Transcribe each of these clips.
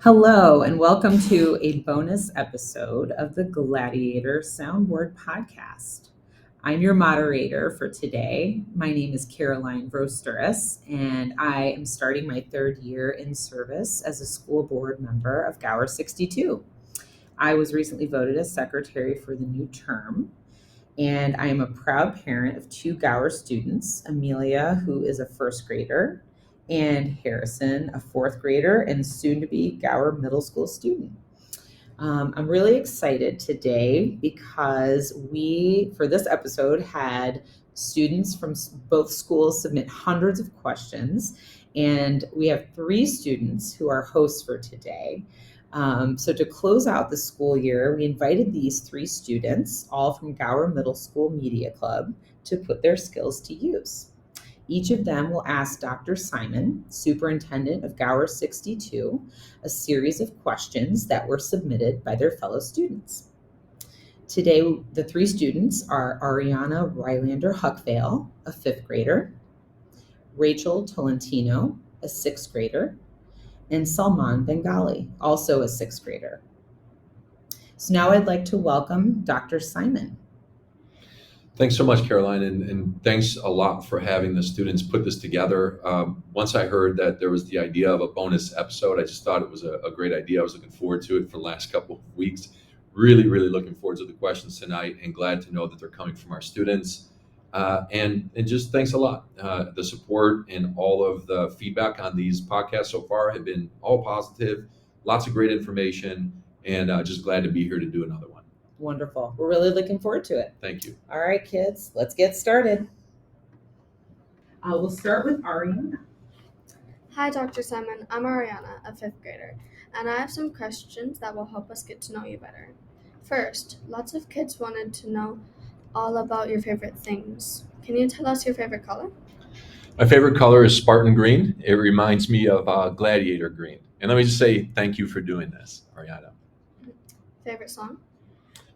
Hello, and welcome to a bonus episode of the Gladiator Soundboard Podcast. I'm your moderator for today. My name is Caroline Vroustouris, and I am starting my third year in service as a school board member of Gower 62. I was recently voted as secretary for the new term, and I am a proud parent of two Gower students, Amelia, who is a first grader, and Harrison, a fourth grader and soon to be Gower Middle School student. I'm really excited today because we, for this episode, had students from both schools submit hundreds of questions, and we have three students who are hosts for today. So to close out the school year, we invited these three students, all from Gower Middle School Media Club, to put their skills to use. Each of them will ask Dr. Simon, superintendent of Gower 62, a series of questions that were submitted by their fellow students. Today, the three students are Arianna Rylander-Huckvale, a fifth grader, Rachel Tolentino, a sixth grader, and Salmaan Bengali, also a sixth grader. So now I'd like to welcome Dr. Simon. Thanks so much, Caroline, and thanks a lot for having the students put this together. Once I heard that there was the idea of a bonus episode, I just thought it was a great idea. I was looking forward to it for the last couple of weeks. Really looking forward to the questions tonight, and glad to know that they're coming from our students. And just thanks a lot. The support and all of the feedback on these podcasts so far have been all positive, lots of great information, and just glad to be here to do another one. Wonderful. We're really looking forward to it. Thank you. All right, kids, let's get started. We'll start with Arianna. Hi, Dr. Simon. I'm Arianna, a fifth grader, and I have some questions that will help us get to know you better. First, lots of kids wanted to know all about your favorite things. Can you tell us your favorite color? My favorite color is Spartan green. It reminds me of gladiator green. And let me just say thank you for doing this, Ariana. Favorite song?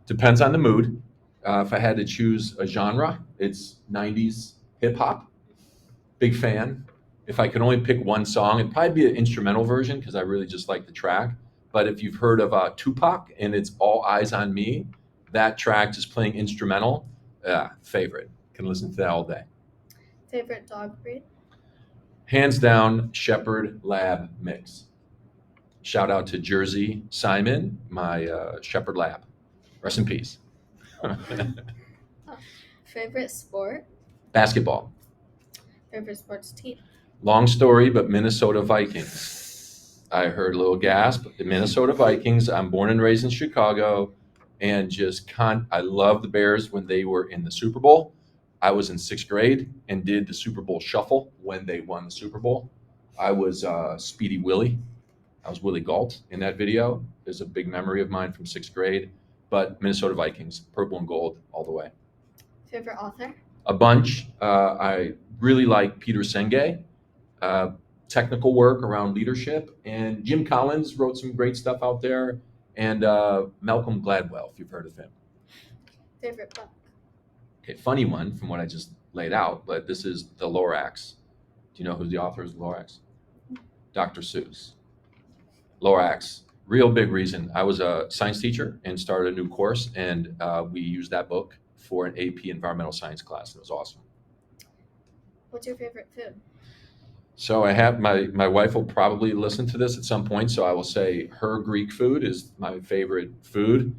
Depends on the mood. If I had to choose a genre, it's 90s hip hop. Big fan. If I could only pick one song, it'd probably be an instrumental version because I really just like the track. But if you've heard of Tupac and it's All Eyes on Me, that track just playing instrumental, favorite. Can listen to that all day. Favorite dog breed? Hands down, Shepherd Lab mix. Shout out to Jersey Simon, my Shepherd Lab. Rest in peace. Favorite sport? Basketball. Favorite sports team? Long story, but Minnesota Vikings. I heard a little gasp. The Minnesota Vikings. I'm born and raised in Chicago, and I love the Bears when they were in the Super Bowl. I was in sixth grade and did the Super Bowl shuffle when they won the Super Bowl. I was Speedy Willie. I was Willie Galt in that video. There's a big memory of mine from sixth grade. But Minnesota Vikings, purple and gold all the way. Favorite author? A bunch. I really like Peter Senge, technical work around leadership. And Jim Collins wrote some great stuff out there. And Malcolm Gladwell, if you've heard of him. Favorite book? Okay, funny one from what I just laid out, but this is The Lorax. Do you know who the author is of The Lorax? Dr. Seuss. Lorax. Real big reason. I was a science teacher and started a new course, and we used that book for an AP environmental science class. It was awesome. What's your favorite food? So I have my wife will probably listen to this at some point, so I will say her Greek food is my favorite food.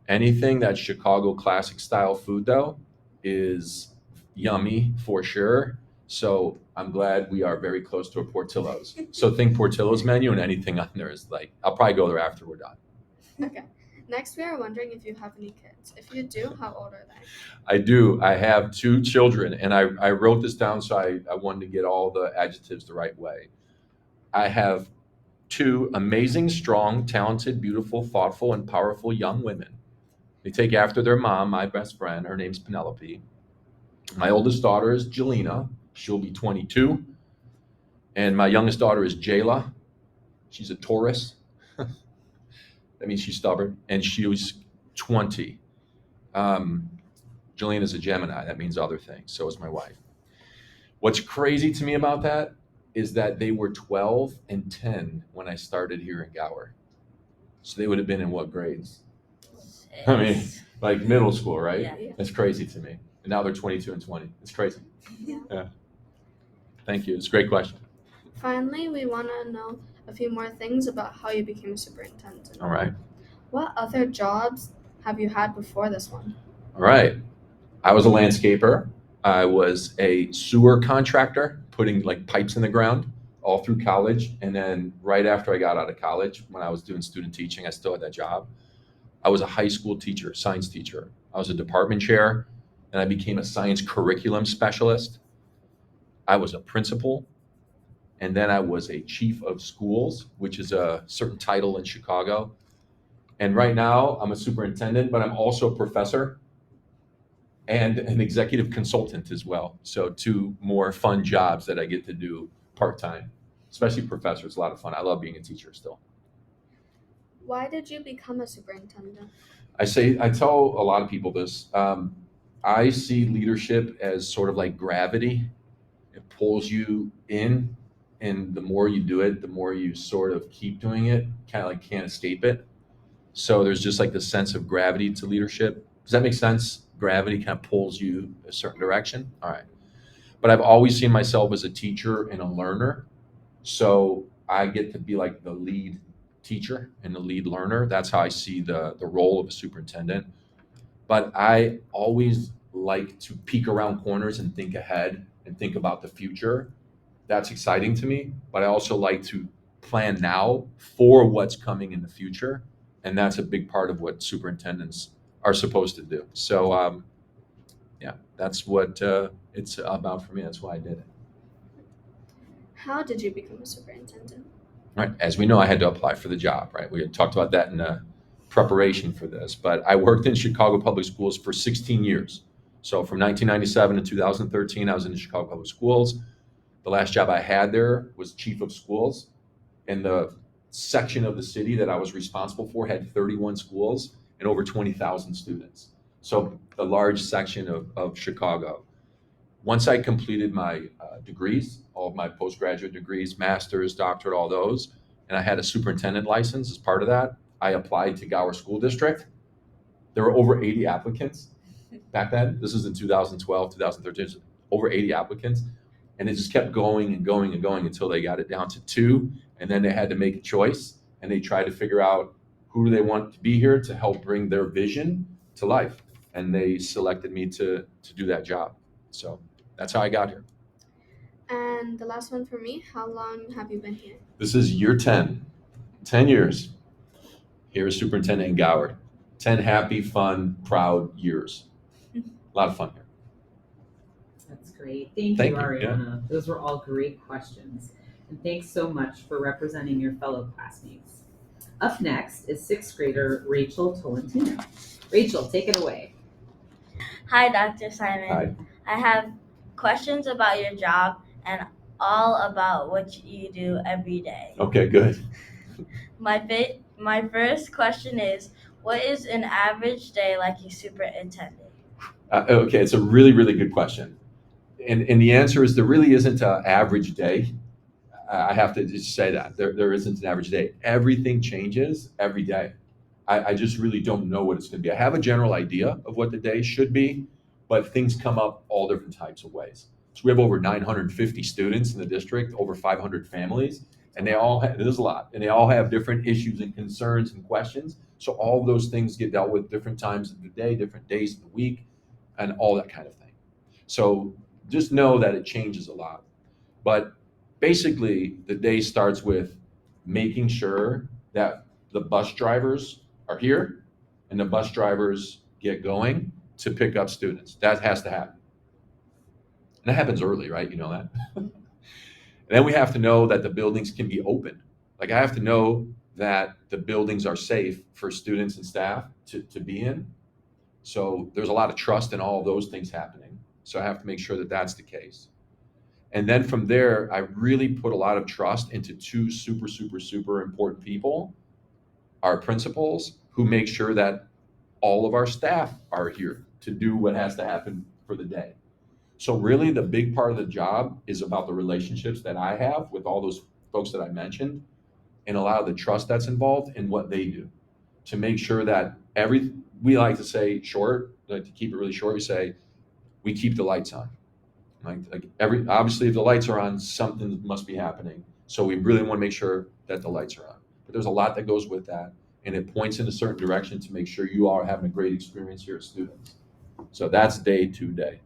Anything that's Chicago classic style food, though, is yummy for sure. So I'm glad we are very close to a Portillo's. So think Portillo's menu, and anything on there is like, I'll probably go there after we're done. Okay. Next, we are wondering if you have any kids. If you do, how old are they? I do. I have two children, and I wrote this down so I wanted to get all the adjectives the right way. I have two amazing, strong, talented, beautiful, thoughtful, and powerful young women. They take after their mom, my best friend. Her name's Penelope. My oldest daughter is Jelena. She'll be 22. And my youngest daughter is Jayla. She's a Taurus. That means she's stubborn. And she's 20. Jelena's a Gemini. That means other things. So is my wife. What's crazy to me about that is that they were 12 and 10 when I started here in Gower. So they would have been in what grades? I mean, like middle school, right? Yeah. That's crazy to me. And now they're 22 and 20. It's crazy. Yeah. Thank you. It's a great question. Finally, we want to know a few more things about how you became a superintendent. All right. What other jobs have you had before this one? All right. I was a landscaper. I was a sewer contractor, putting like pipes in the ground all through college. And then right after I got out of college, when I was doing student teaching, I still had that job. I was a high school teacher, science teacher. I was a department chair, and I became a science curriculum specialist. I was a principal, and then I was a chief of schools, which is a certain title in Chicago. And right now, I'm a superintendent, but I'm also a professor and an executive consultant as well. So two more fun jobs that I get to do part-time, especially professor. It's a lot of fun. I love being a teacher still. Why did you become a superintendent? I tell a lot of people this. I see leadership as sort of like gravity. It pulls you in, and the more you do it, the more you sort of keep doing it, kind of like can't escape it. So there's just like this sense of gravity to leadership. Does that make sense? Gravity kind of pulls you a certain direction. All right. But I've always seen myself as a teacher and a learner. So I get to be like the lead teacher and the lead learner. That's how I see the role of a superintendent. But I always like to peek around corners and think ahead and think about the future. That's exciting to me. But I also like to plan now for what's coming in the future. And that's a big part of what superintendents are supposed to do. So, yeah, that's what it's about for me. That's why I did it. How did you become a superintendent? Right. As we know, I had to apply for the job, right? We had talked about that in preparation for this. But I worked in Chicago Public Schools for 16 years. So from 1997 to 2013, I was in the Chicago Public Schools. The last job I had there was chief of schools. And the section of the city that I was responsible for had 31 schools and over 20,000 students. So a large section of Chicago. Once I completed my degrees, all of my postgraduate degrees, master's, doctorate, all those, and I had a superintendent license as part of that, I applied to Gower School District. There were over 80 applicants back then. This was in 2012, 2013, over 80 applicants. And it just kept going and going and going until they got it down to 2. And then they had to make a choice, and they tried to figure out who do they want to be here to help bring their vision to life. And they selected me to do that job. So that's how I got here. And the last one for me, how long have you been here? This is year 10, 10 years here as superintendent in Gower. 10 happy, fun, proud years. A lot of fun here. That's great. Thank Thank you, you. Arianna. Those were all great questions. And thanks so much for representing your fellow classmates. Up next is 6th grader Rachel Tolentino. Rachel, take it away. Hi, Dr. Simon. Hi. I have questions about your job and all about what you do every day. Okay, good. My first question is, what is an average day like a superintendent? Okay, it's a really, really good question. And the answer is there really isn't an average day. I have to just say that. There isn't an average day. Everything changes every day. I just really don't know what it's going to be. I have a general idea of what the day should be, but things come up all different types of ways. So we have over 950 students in the district, over 500 families, and they all have, there's a lot, and they all have different issues and concerns and questions. So all of those things get dealt with different times of the day, different days of the week, and all that kind of thing. So just know that it changes a lot. But basically, the day starts with making sure that the bus drivers are here and the bus drivers get going to pick up students. That has to happen. And that happens early, right? You know that. And then we have to know that the buildings can be open. Like I have to know that the buildings are safe for students and staff to be in. So there's a lot of trust in all of those things happening. So I have to make sure that that's the case. And then from there, I really put a lot of trust into 2 super, super, super important people, our principals, who make sure that all of our staff are here to do what has to happen for the day. So really the big part of the job is about the relationships that I have with all those folks that I mentioned, and a lot of the trust that's involved in what they do to make sure that we like to say short, like to keep it really short, we say we keep the lights on. Like obviously if the lights are on, something must be happening. So we really want to make sure that the lights are on. But there's a lot that goes with that, and it points in a certain direction to make sure you are having a great experience here as students. So that's day to day.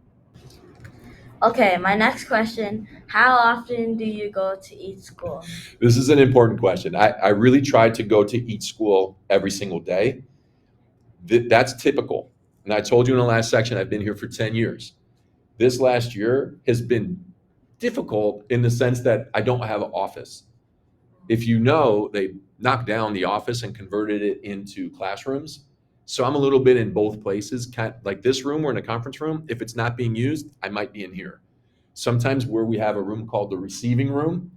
Okay, my next question: how often do you go to each school? This is an important question. I really try to go to each school every single day. That's typical. And I told you in the last section, I've been here for 10 years. This last year has been difficult in the sense that I don't have an office. If you know, they knocked down the office and converted it into classrooms. So I'm a little bit in both places, kind of like this room, we're in a conference room. If it's not being used, I might be in here. Sometimes where we have a room called the receiving room,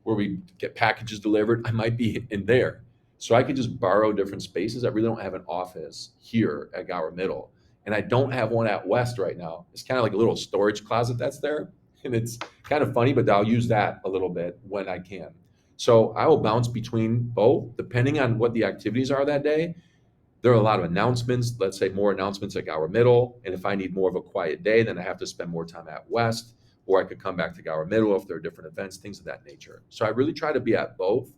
where we get packages delivered, I might be in there. So I could just borrow different spaces. I really don't have an office here at Gower Middle. And I don't have one at West right now. It's kind of like a little storage closet that's there. And it's kind of funny, but I'll use that a little bit when I can. So I will bounce between both depending on what the activities are that day. There are a lot of announcements, let's say more announcements at Gower Middle. And if I need more of a quiet day, then I have to spend more time at West, or I could come back to Gower Middle if there are different events, things of that nature. So I really try to be at both.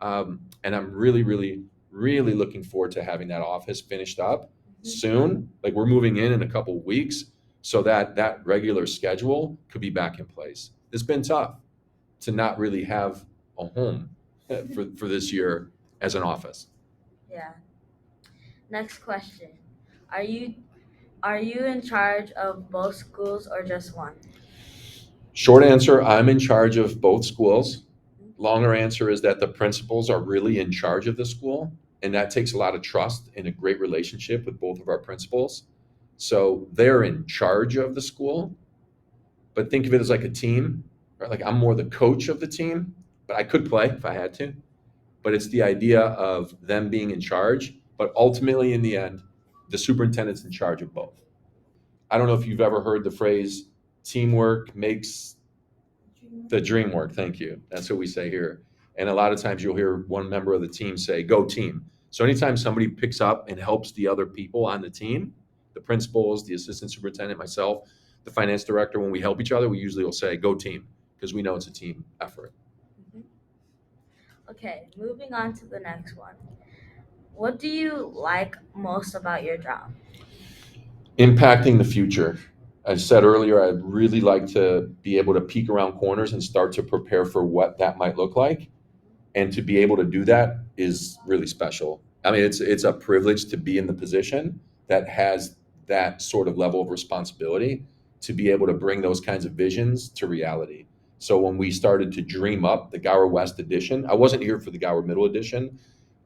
And I'm really, really, really looking forward to having that office finished up soon. Like we're moving in a couple of weeks so that that regular schedule could be back in place. It's been tough to not really have a home for this year as an office. Yeah. Next question: are you in charge of both schools or just one? Short answer, I'm in charge of both schools. Longer answer is that the principals are really in charge of the school, and that takes a lot of trust and a great relationship with both of our principals. So they're in charge of the school, but think of it as like a team, right? Like I'm more the coach of the team, but I could play if I had to. But it's the idea of them being in charge, but ultimately in the end, the superintendent's in charge of both. I don't know if you've ever heard the phrase teamwork makes the dream work. Thank you. That's what we say here. And a lot of times you'll hear one member of the team say, go team. So anytime somebody picks up and helps the other people on the team, the principals, the assistant superintendent, myself, the finance director, when we help each other, we usually will say, go team, because we know it's a team effort. Okay, moving on to the next one. What do you like most about your job? Impacting the future. I said earlier, I'd really like to be able to peek around corners and start to prepare for what that might look like. And to be able to do that is really special. I mean, it's a privilege to be in the position that has that sort of level of responsibility to be able to bring those kinds of visions to reality. So when we started to dream up the Gower West edition, I wasn't here for the Gower Middle edition.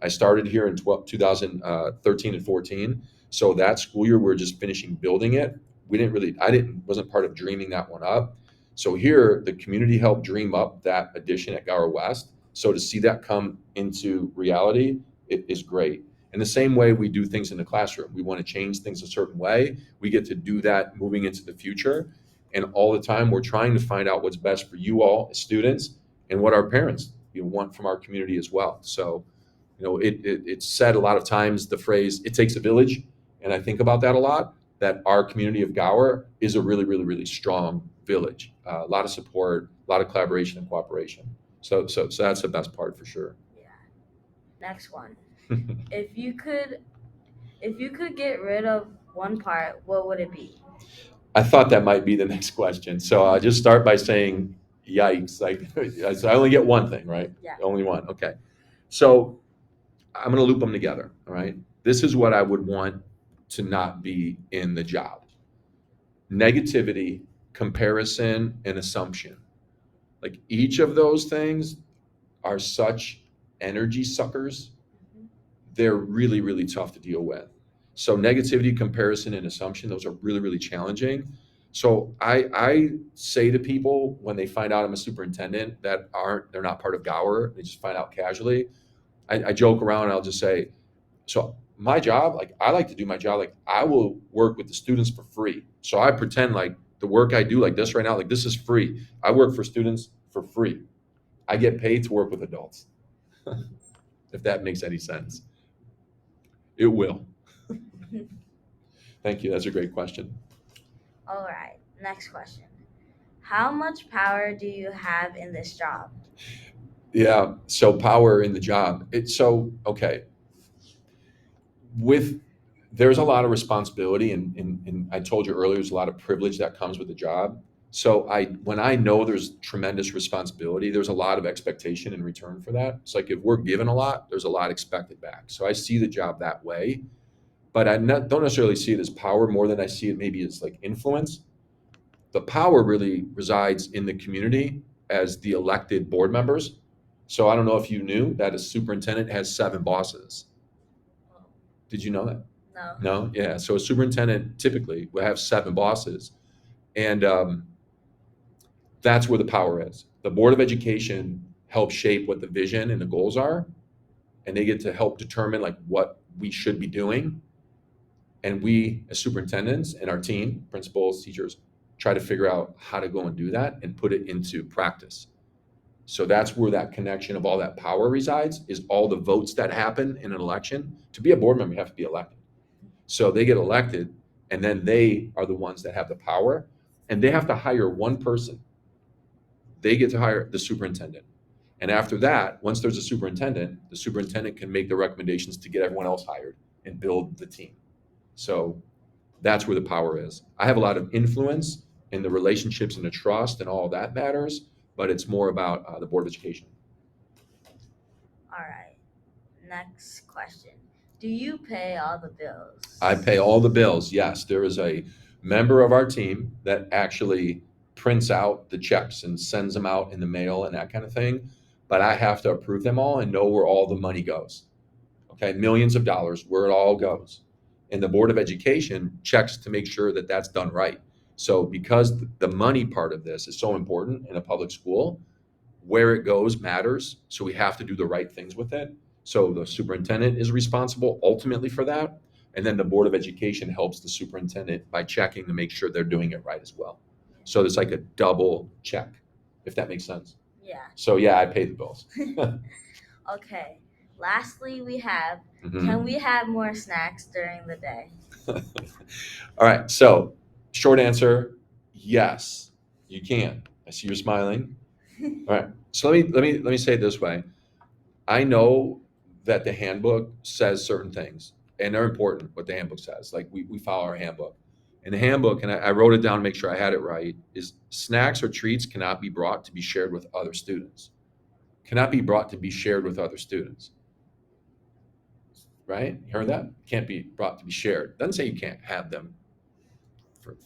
I started here in 2013 and 14. So that school year, we were just finishing building it. Wasn't part of dreaming that one up. So here, the community helped dream up that addition at Gower West. So to see that come into reality, it is great. In the same way we do things in the classroom, we want to change things a certain way. We get to do that moving into the future. And all the time, we're trying to find out what's best for you all as students and what our parents want from our community as well. So, it's said a lot of times, the phrase, it takes a village. And I think about that a lot, that our community of Gower is a really, really, really strong village. A lot of support, a lot of collaboration and cooperation. So that's the best part for sure. Yeah. Next one. If you could get rid of one part, what would it be? I thought that might be the next question. So I'll just start by saying, yikes. Like, so I only get one thing, right? Yeah. Only one. Okay. So I'm going to loop them together. All right. This is what I would want to not be in the job: negativity, comparison, and assumption. Like each of those things are such energy suckers. They're really, really tough to deal with. So negativity, comparison, and assumption, those are really, really challenging. So I say to people when they find out I'm a superintendent that they're not part of Gower, they just find out casually. I joke around and I'll just say, so my job, like I like to do my job, like I will work with the students for free. So I pretend like The work I do like this right now, like this is free. I work for students for free. I get paid to work with adults. If that makes any sense. It will. Thank you. That's a great question. All right, next question. How much power do you have in this job? Yeah. So power in the job. Okay. There's a lot of responsibility and I told you earlier, there's a lot of privilege that comes with the job. So when I know there's tremendous responsibility, there's a lot of expectation in return for that. It's like if we're given a lot, there's a lot expected back. So I see the job that way, but don't necessarily see it as power more than I see it maybe as like influence. The power really resides in the community as the elected board members. So I don't know if you knew that a superintendent has 7 bosses. Did you know that? No. No? Yeah. So a superintendent typically will have 7 bosses. And that's where the power is. The Board of Education helps shape what the vision and the goals are, and they get to help determine like what we should be doing. And we, as superintendents and our team, principals, teachers, try to figure out how to go and do that and put it into practice. So that's where that connection of all that power resides, is all the votes that happen in an election. To be a board member, you have to be elected. So they get elected, and then they are the ones that have the power, and they have to hire one person. They get to hire the superintendent. And after that, once there's a superintendent, the superintendent can make the recommendations to get everyone else hired and build the team. So that's where the power is. I have a lot of influence in the relationships and the trust, and all that matters, but it's more about the Board of Education. All right, next question. Do you pay all the bills? I pay all the bills, yes. There is a member of our team that actually prints out the checks and sends them out in the mail and that kind of thing, but I have to approve them all and know where all the money goes. Okay, millions of dollars, where it all goes. And the Board of Education checks to make sure that that's done right. So because the money part of this is so important in a public school, where it goes matters. So we have to do the right things with it. So the superintendent is responsible ultimately for that. And then the Board of Education helps the superintendent by checking to make sure they're doing it right as well. So it's like a double check, if that makes sense. Yeah. So yeah, I pay the bills. Okay. Lastly, we have, Mhm. can we have more snacks during the day? All right. So short answer, yes, you can. I see you're smiling. All right. So let me say it this way. I know that the handbook says certain things, and they're important what the handbook says. Like we follow our handbook. In the handbook, and I wrote it down to make sure I had it right, is snacks or treats cannot be brought to be shared with other students. Cannot be brought to be shared with other students. Right? You heard that? Can't be brought to be shared. Doesn't say you can't have them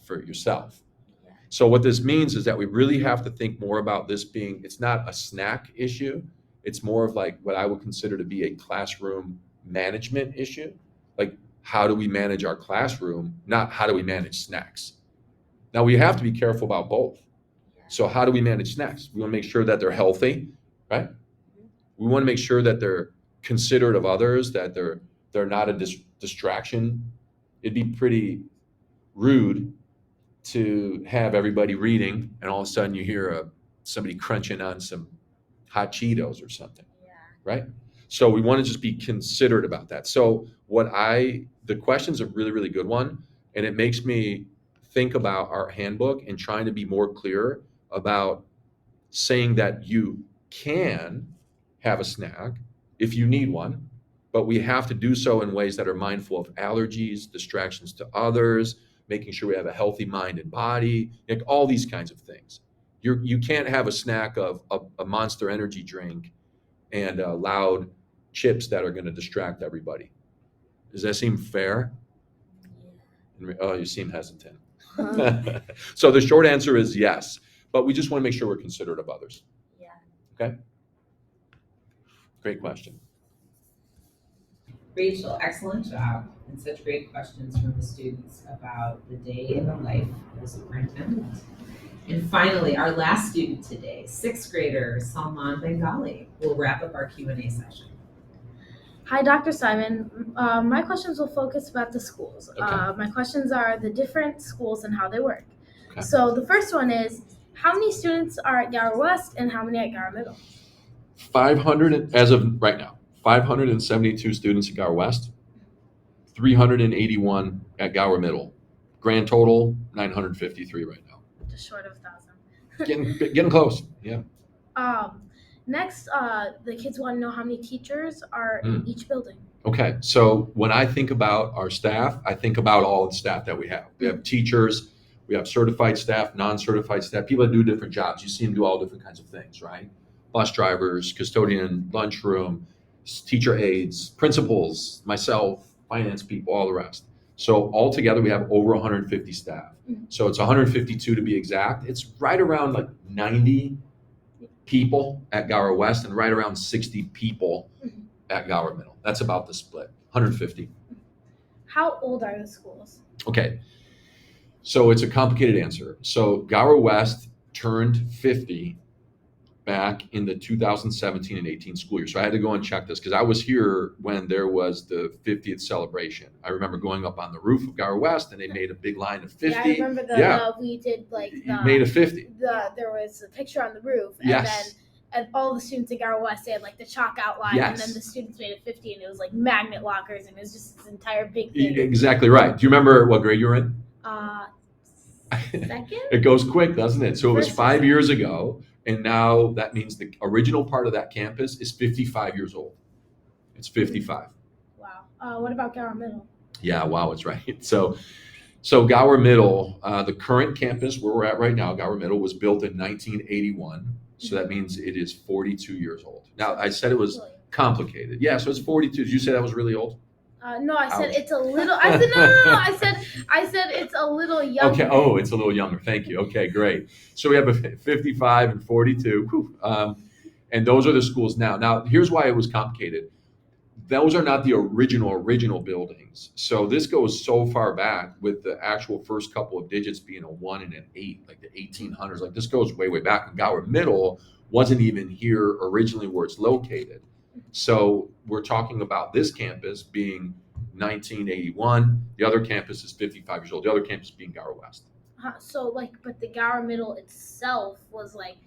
for yourself. Yeah. So what this means is that we really have to think more about this being, it's not a snack issue. It's more of like what I would consider to be a classroom management issue. Like, how do we manage our classroom, not how do we manage snacks? Now, we have to be careful about both. Yeah. So how do we manage snacks? We want to make sure that they're healthy, right? We want to make sure that they're considerate of others, that they're not a distraction. It'd be pretty rude to have everybody reading and all of a sudden you hear somebody crunching on some hot Cheetos or something, Yeah. right? So we want to just be considerate about that. So the question's a really, really good one, and it makes me think about our handbook and trying to be more clear about saying that you can have a snack if you need one, but we have to do so in ways that are mindful of allergies, distractions to others, making sure we have a healthy mind and body, like all these kinds of things. You can't have a snack of a Monster Energy drink and loud chips that are going to distract everybody. Does that seem fair? Yeah. Oh, you seem hesitant. So the short answer is yes, but we just want to make sure we're considerate of others. Yeah. Okay? Great question. Rachel, excellent job, and such great questions from the students about the day in the life of a superintendent. And finally, our last student today, 6th grader Salmaan Bengali, will wrap up our Q&A session. Hi, Dr. Simon. My questions will focus about the schools. Okay. My questions are the different schools and how they work. Okay. So the first one is, how many students are at Gower West and how many at Gower Middle? 500 as of right now. 572 students at Gower West. 381 at Gower Middle. Grand total 953 right now. Just short of 1,000. Getting close. Yeah. Next, the kids want to know how many teachers are in each building. Okay, so when I think about our staff, I think about all the staff that we have. We have teachers, we have certified staff, non-certified staff, people that do different jobs. You see them do all different kinds of things, right? Bus drivers, custodian, lunchroom, teacher aides, principals, myself, finance people, all the rest. So altogether, we have over 150 staff. So it's 152 to be exact. It's right around like 90 people at Gower West and right around 60 people at Gower Middle. That's about the split, 150. How old are the schools? Okay, so it's a complicated answer. So Gower West turned 50 back in the 2017 and 18 school year. So I had to go and check this because I was here when there was the 50th celebration. I remember going up on the roof of Gower West and they made a big line of 50. Yeah, I remember we did like made a 50. There was a picture on the roof, and Yes. and all the students at Gower West, they had like the chalk outline, Yes. and then the students made it 50, and it was like magnet lockers, and it was just this entire big thing. Exactly right. Do you remember what grade you were in? Second? It goes quick, doesn't it? So it was First 5 years ago, and now that means the original part of that campus is 55 years old. It's 55. Wow. What about Gower Middle? Yeah, wow, it's right. So Gower Middle, the current campus where we're at right now, Gower Middle, was built in 1981. So that means it is 42 years old. Now, I said it was complicated. Yeah, so it's 42. Did you say that was really old? No, I said Ouch. it's a little. I said no. I said it's a little younger. Okay. Oh, it's a little younger. Thank you. Okay, great. So we have a 55 and 42. Whew. And those are the schools now. Now, here's why it was complicated. Those are not the original buildings. So this goes so far back with the actual first couple of digits being a 1 and an 8, like the 1800s. Like this goes way, way back. And Gower Middle wasn't even here originally where it's located. So we're talking about this campus being 1981. The other campus is 55 years old. The other campus being Gower West. So but the Gower Middle itself was like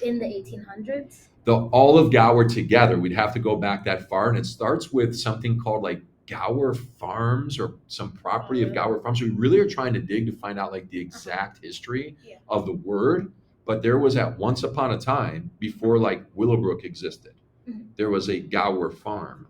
in the 1800s. All of Gower together, we'd have to go back that far, and it starts with something called like Gower Farms or some property of Gower Farms. So we really are trying to dig to find out like the exact history of the word. But there was at once upon a time before like Willowbrook existed, there was a Gower farm.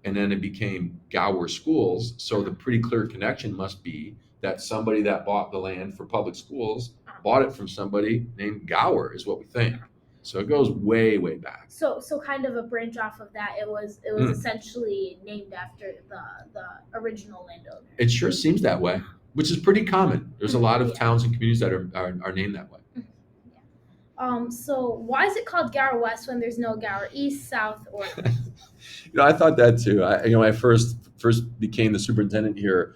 And then it became Gower schools. So the pretty clear connection must be that somebody that bought the land for public schools bought it from somebody named Gower, is what we think. So it goes way, way back. So kind of a branch off of that. It was essentially named after the original landowner. It sure seems that way, which is pretty common. There's a lot of towns and communities that are named that way. So why is it called Gower West when there's no Gower East, South, or North? I thought that too. I first became the superintendent here.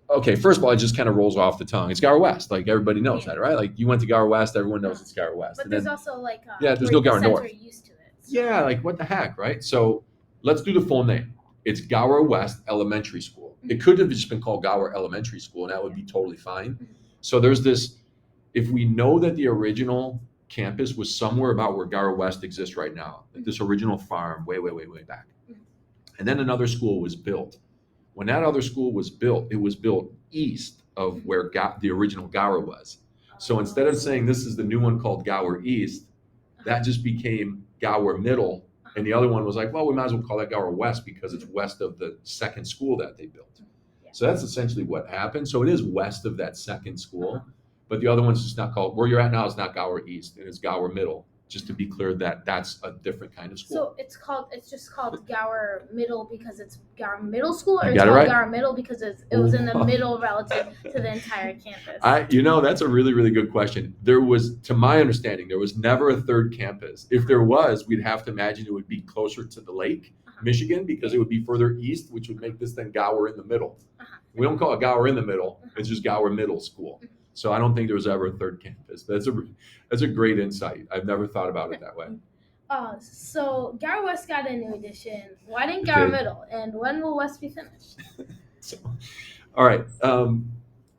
Okay, first of all, it just kind of rolls off the tongue. It's Gower West, like everybody knows that, right? Like you went to Gower West, everyone knows it's Gower West. But And there's then, also like there's no Gower North. Used to it. Yeah, like what the heck, right? So let's do the full name. It's Gower West Elementary School. It could have just been called Gower Elementary School, and that would be totally fine. So there's this. If we know that the original campus was somewhere about where Gower West exists right now, like this original farm way, way, way, way back. And then another school was built. When that other school was built, it was built east of where the original Gower was. So instead of saying this is the new one called Gower East, that just became Gower Middle. And the other one was like, well, we might as well call that Gower West because it's west of the second school that they built. So that's essentially what happened. So it is west of that second school. But the other one's just not called, where you're at now is not Gower East, and it's Gower Middle, just to be clear that that's a different kind of school. So it's just called Gower Middle because it's Gower Middle School, or You it's got it called right. Gower Middle because it was in the middle relative to the entire campus? That's a really, really good question. There was, to my understanding, there was never a third campus. If there was, we'd have to imagine it would be closer to the lake, Michigan, because it would be further east, which would make this thing Gower in the middle. We don't call it Gower in the middle. It's just Gower Middle School. So I don't think there was ever a third campus. That's a great insight. I've never thought about it that way. So Gower West got a new addition. Why didn't Gower Middle? And when will West be finished? All right.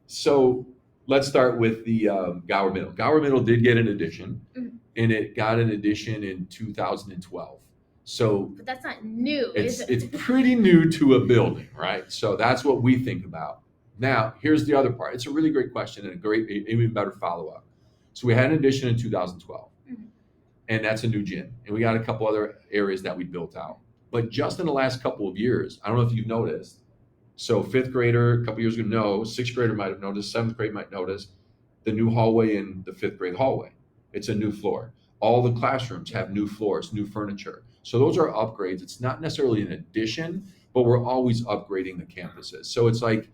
So let's start with the Gower Middle. Gower Middle did get an addition, Mhm. and it got an addition in 2012. So But that's not new, is it's it? pretty new to a building, right? So that's what we think about. Now, here's the other part. It's a really great question and a great, even better follow-up. So we had an addition in 2012, Mhm. and that's a new gym. And we got a couple other areas that we built out. But just in the last couple of years, I don't know if you've noticed, so fifth grader, a couple years ago, no, sixth grader might have noticed, seventh grade might notice the new hallway in the fifth grade hallway. It's a new floor. All the classrooms have new floors, new furniture. So those are upgrades. It's not necessarily an addition, but we're always upgrading the campuses. So it's like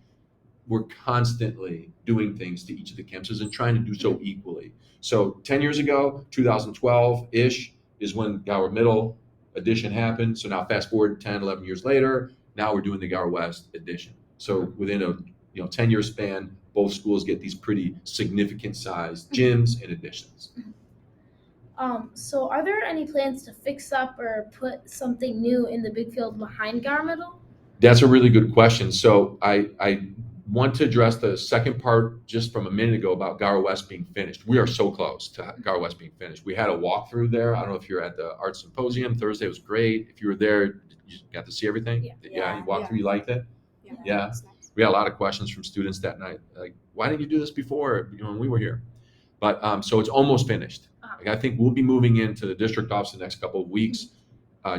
we're constantly doing things to each of the campuses and trying to do so equally. So 10 years ago, 2012-ish is when Gower Middle addition happened. So now fast forward 10, 11 years later, now we're doing the Gower West addition. So within a 10-year span, both schools get these pretty significant sized gyms and additions. So are there any plans to fix up or put something new in the big field behind Gower Middle? That's a really good question. So I want to address the second part just from a minute ago about Gower West being finished. We are so close to Gower West being finished. We had a walkthrough there. I don't know if you're at the art symposium Thursday. It was great. If you were there, you got to see everything. Yeah. You walked through. You liked it. Yeah. That's nice. We had a lot of questions from students that night, like, why didn't you do this before? When we were here. But so it's almost finished. Like, I think we'll be moving into the district office the next couple of weeks.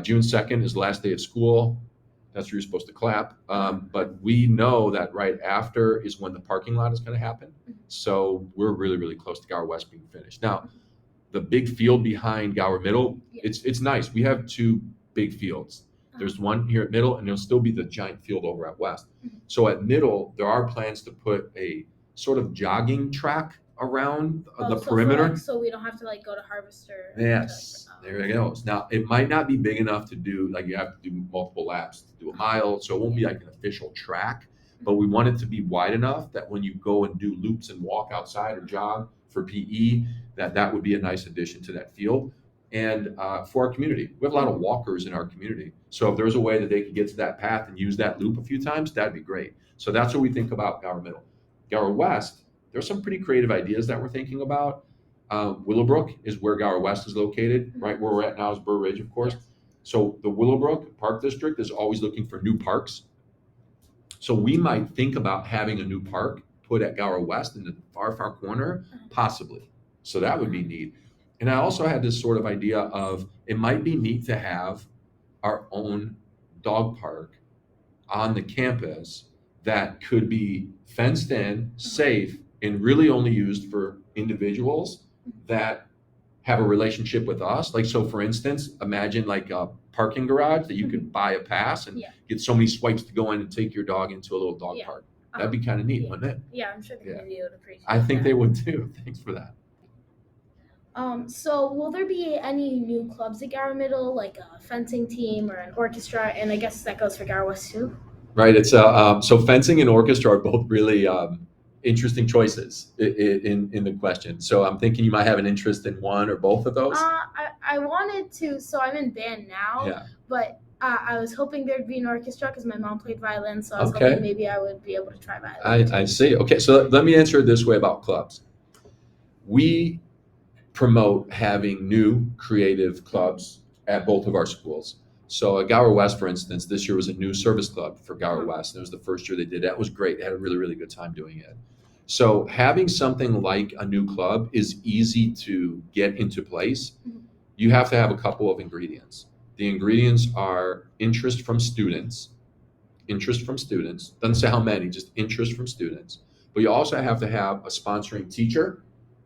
June 2nd is the last day of school. That's where you're supposed to clap. But we know that right after is when the parking lot is going to happen. So we're really, really close to Gower West being finished. Now, the big field behind Gower Middle, it's nice. We have two big fields. There's one here at Middle, and there'll still be the giant field over at West. So at Middle, there are plans to put a sort of jogging track around the perimeter. So we don't have to go to Harvester. Yes, there it goes. Now, it might not be big enough to do, you have to do multiple laps to do a mile, so it won't be like an official track, but we want it to be wide enough that when you go and do loops and walk outside or jog for PE, that would be a nice addition to that field. And for our community, we have a lot of walkers in our community. So if there's a way that they could get to that path and use that loop a few times, that'd be great. So that's what we think about Gower Middle. Gower West, there's some pretty creative ideas that we're thinking about. Willowbrook is where Gower West is located. Right where we're at now is Burr Ridge, of course. So the Willowbrook Park District is always looking for new parks. So we might think about having a new park put at Gower West in the far, far corner, possibly. So that would be neat. And I also had this sort of idea of it might be neat to have our own dog park on the campus that could be fenced in, safe, and really only used for individuals that have a relationship with us. So for instance, imagine a parking garage that you could buy a pass and get so many swipes to go in and take your dog into a little dog park. That'd be kind of neat, wouldn't it? Yeah, I'm sure the community would appreciate I think that. they would too. Thanks for that. So will there be any new clubs at Gower Middle, like a fencing team or an orchestra? And I guess that goes for Gower West too. Right. It's so fencing and orchestra are both really interesting choices in the question. So I'm thinking you might have an interest in one or both of those. I wanted to. So I'm in band now, but I was hoping there'd be an orchestra because my mom played violin. So I was hoping maybe I would be able to try violin. I see. Okay, so let me answer it this way about clubs. We promote having new creative clubs at both of our schools. So at Gower West, for instance, this year was a new service club for Gower West. It was the first year they did that. It was great. They had a really, really good time doing it. So having something like a new club is easy to get into place. You have to have a couple of ingredients. The ingredients are interest from students. Doesn't say how many, just interest from students. But you also have to have a sponsoring teacher,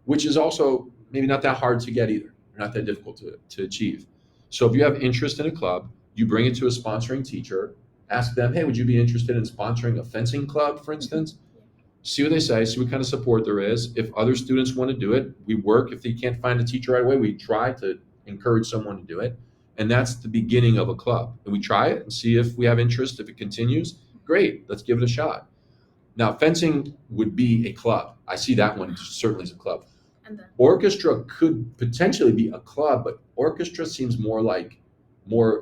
which is also maybe not that hard to get either, not that difficult to achieve. So if you have interest in a club, you bring it to a sponsoring teacher, ask them, hey, would you be interested in sponsoring a fencing club, for instance? See what they say, see what kind of support there is. If other students want to do it, we work. If they can't find a teacher right away, we try to encourage someone to do it. And that's the beginning of a club. And we try it and see if we have interest. If it continues, great, let's give it a shot. Now, fencing would be a club. I see that one certainly as a club. Orchestra could potentially be a club, but orchestra seems more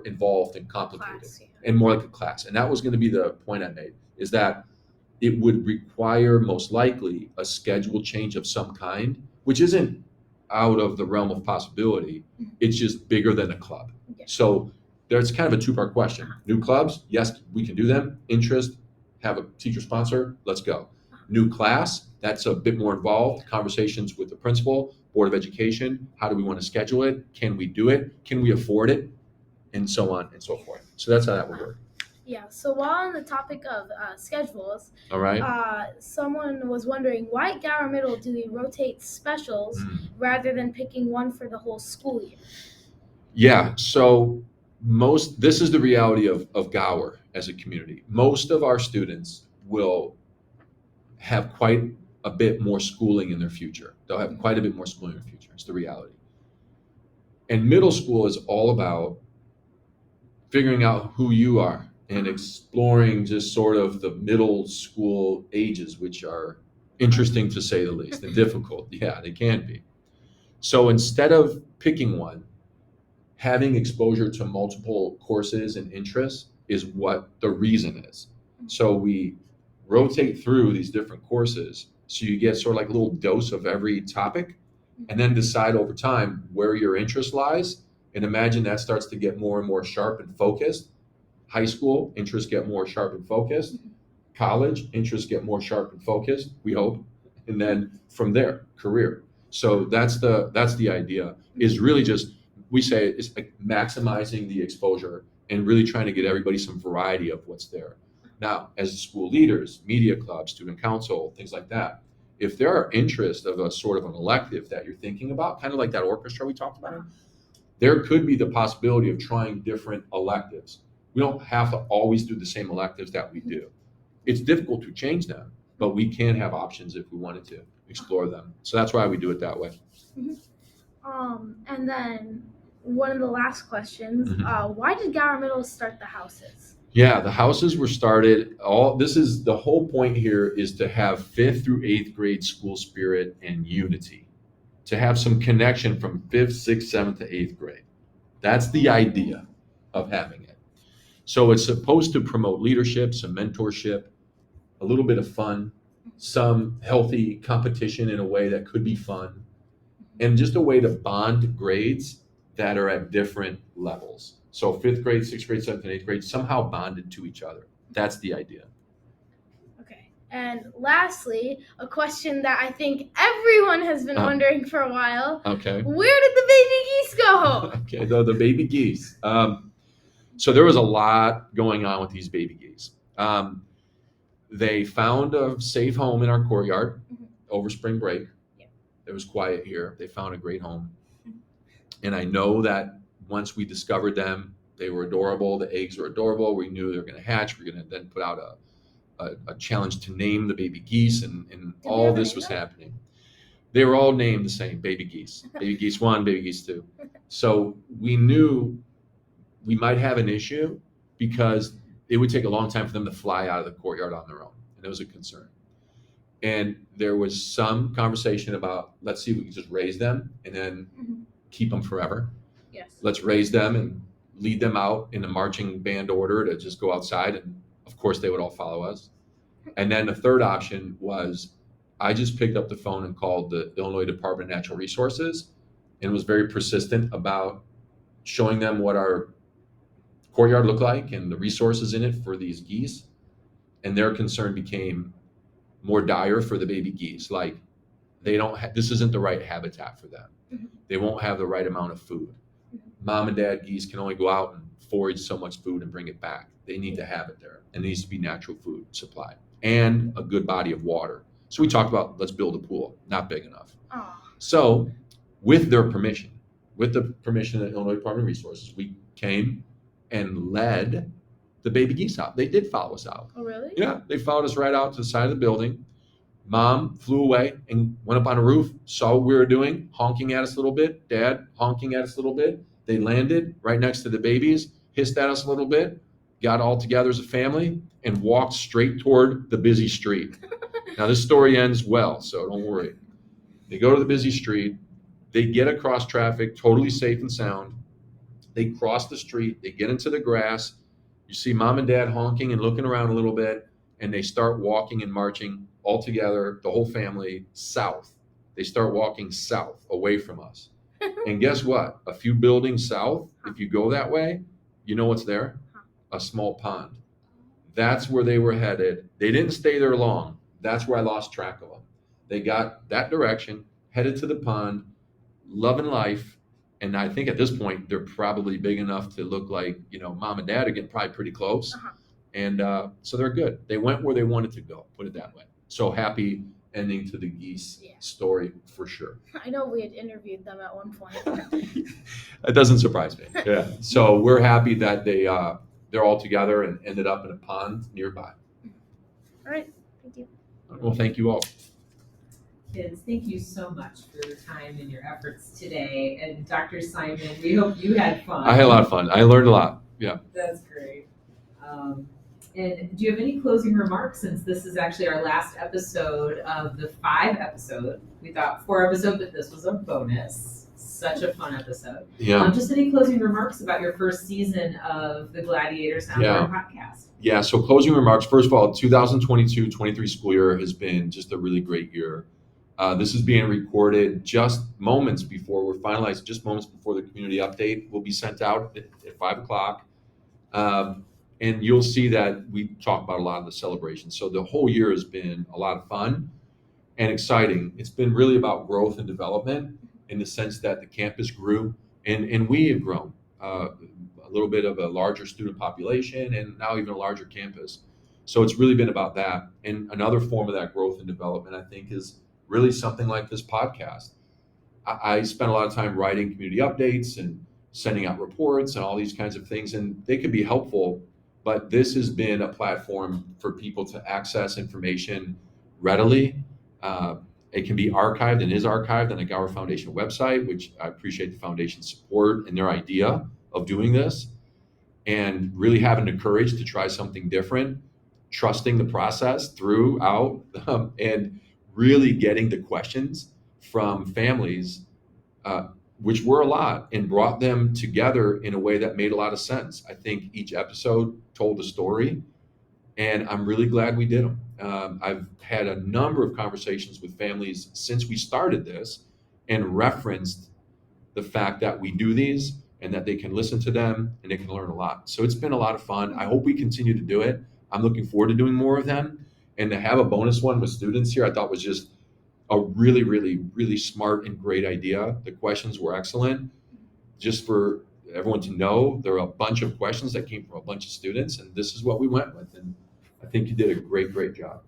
involved and complicated and more like a class. And that was going to be the point I made, is that it would require most likely a schedule change of some kind, which isn't out of the realm of possibility. It's just bigger than a club. Yeah. So there's kind of a two-part question. New clubs, yes, we can do them. Interest, have a teacher sponsor, let's go. New class, that's a bit more involved. Conversations with the principal, Board of Education, how do we want to schedule it? Can we do it? Can we afford it? And so on and so forth. So that's how that would work. Yeah, so while on the topic of schedules, All right. Someone was wondering, why at Gower Middle do we rotate specials rather than picking one for the whole school year? Yeah, so this is the reality of Gower as a community. Most of our students will have quite a bit more schooling in their future. They'll have quite a bit more schooling in their future. It's the reality. And middle school is all about figuring out who you are and exploring just sort of the middle school ages, which are interesting to say the least and difficult. Yeah, they can be. So instead of picking one, having exposure to multiple courses and interests is what the reason is. So we rotate through these different courses so you get sort of like a little dose of every topic, and then decide over time where your interest lies, and imagine that starts to get more and more sharp and focused. High school, interests get more sharp and focused. College, interests get more sharp and focused, we hope. And then from there, career. So that's the idea, is really just, we say it's like maximizing the exposure and really trying to get everybody some variety of what's there. Now, as school leaders, media clubs, student council, things like that, if there are interests of a sort of an elective that you're thinking about, kind of like that orchestra we talked about, there could be the possibility of trying different electives. We don't have to always do the same electives that we do. It's difficult to change them, but we can have options if we wanted to explore them. So that's why we do it that way. And then one of the last questions, why did Gower Middle start the houses? Yeah, the houses were started, this is the whole point here, is to have 5th through 8th grade school spirit and unity, to have some connection from 5th, 6th, 7th to 8th grade. That's the idea of having it. So it's supposed to promote leadership, some mentorship, a little bit of fun, some healthy competition in a way that could be fun, and just a way to bond grades that are at different levels. So 5th grade, 6th grade, 7th, and 8th grade somehow bonded to each other. That's the idea. Okay. And lastly, a question that I think everyone has been wondering for a while. Okay. Where did the baby geese go? Okay, the baby geese. So there was a lot going on with these baby geese. They found a safe home in our courtyard over spring break. Yeah. It was quiet here. They found a great home. And I know that once we discovered them, they were adorable. The eggs were adorable. We knew they were going to hatch. We're going to then put out a challenge to name the baby geese, and all this was happening. They were all named the same, baby geese. Baby geese 1, baby geese 2. So we knew we might have an issue because it would take a long time for them to fly out of the courtyard on their own. And it was a concern. And there was some conversation about, let's see if we can just raise them and then keep them forever. Yes. Let's raise them and lead them out in a marching band order to just go outside. And of course, they would all follow us. And then the third option was, I just picked up the phone and called the Illinois Department of Natural Resources and was very persistent about showing them what our courtyard looked like and the resources in it for these geese. And their concern became more dire for the baby geese. Like, this isn't the right habitat for them. They won't have the right amount of food. Mom and dad geese can only go out and forage so much food and bring it back. They need to have it there. And it needs to be natural food supply and a good body of water. So we talked about, let's build a pool. Not big enough. So with their permission, with the permission of the Illinois Department of Resources, we came and led the baby geese out. They did follow us out. Oh, really? Yeah, they followed us right out to the side of the building. Mom flew away and went up on a roof, saw what we were doing, honking at us a little bit. Dad honking at us a little bit. They landed right next to the babies, hissed at us a little bit, got all together as a family, and walked straight toward the busy street. Now, this story ends well, so don't worry. They go to the busy street. They get across traffic, totally safe and sound. They cross the street. They get into the grass. You see mom and dad honking and looking around a little bit, and they start walking and marching all together, the whole family, south. They start walking south, away from us. And guess what? A few buildings south, if you go that way, you know what's there? A small pond. That's where they were headed. They didn't stay there long. That's where I lost track of them. They got that direction, headed to the pond, loving life. And I think at this point, they're probably big enough to look like, mom and dad are getting probably pretty close. And so they're good. They went where they wanted to go, put it that way. So happy ending to the geese story for sure. I know we had interviewed them at one point. It doesn't surprise me. Yeah. So we're happy that they're all together and ended up in a pond nearby. All right. Thank you. Well, thank you all. Kids, thank you so much for your time and your efforts today. And Dr. Salmaan, we hope you had fun. I had a lot of fun. I learned a lot. Yeah. That's great. And do you have any closing remarks, since this is actually our last episode of the 5 episode? We thought 4 episode, but this was a bonus. Such a fun episode. Yeah. Just any closing remarks about your first season of the Gladiator Soundboard podcast? Yeah. So closing remarks. First of all, 2022-23 school year has been just a really great year. This is being recorded just moments before we're finalized, just moments before the community update will be sent out at 5 o'clock. And you'll see that we talk about a lot of the celebrations. So the whole year has been a lot of fun and exciting. It's been really about growth and development in the sense that the campus grew and we have grown. A little bit of a larger student population and now even a larger campus. So it's really been about that. And another form of that growth and development, I think, is really something like this podcast. I spent a lot of time writing community updates and sending out reports and all these kinds of things, and they can be helpful. But this has been a platform for people to access information readily. It can be archived and is archived on the Gower Foundation website, which I appreciate the foundation's support and their idea of doing this, and really having the courage to try something different, trusting the process throughout, and really getting the questions from families, which were a lot, and brought them together in a way that made a lot of sense. I think each episode told a story, and I'm really glad we did them. I've had a number of conversations with families since we started this and referenced the fact that we do these and that they can listen to them and they can learn a lot. So it's been a lot of fun. I hope we continue to do it. I'm looking forward to doing more of them. And to have a bonus one with students here, I thought was just a really, really, really smart and great idea. The questions were excellent. Just for everyone to know, there are a bunch of questions that came from a bunch of students, and this is what we went with. And I think you did a great, great job.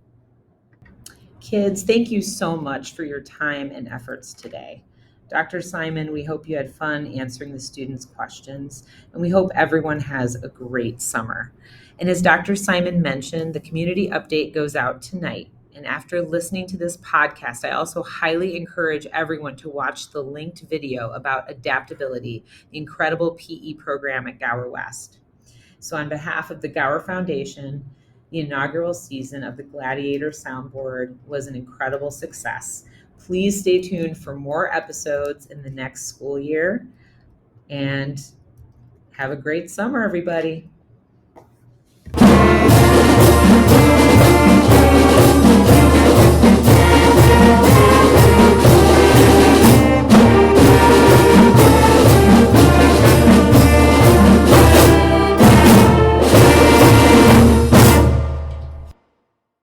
Kids, thank you so much for your time and efforts today. Dr. Salmaan, we hope you had fun answering the students' questions, and we hope everyone has a great summer. And as Dr. Salmaan mentioned, the community update goes out tonight. And after listening to this podcast, I also highly encourage everyone to watch the linked video about adaptability, the incredible PE program at Gower West. So on behalf of the Gower Foundation, the inaugural season of the Gladiator Soundboard was an incredible success. Please stay tuned for more episodes in the next school year, and have a great summer, everybody.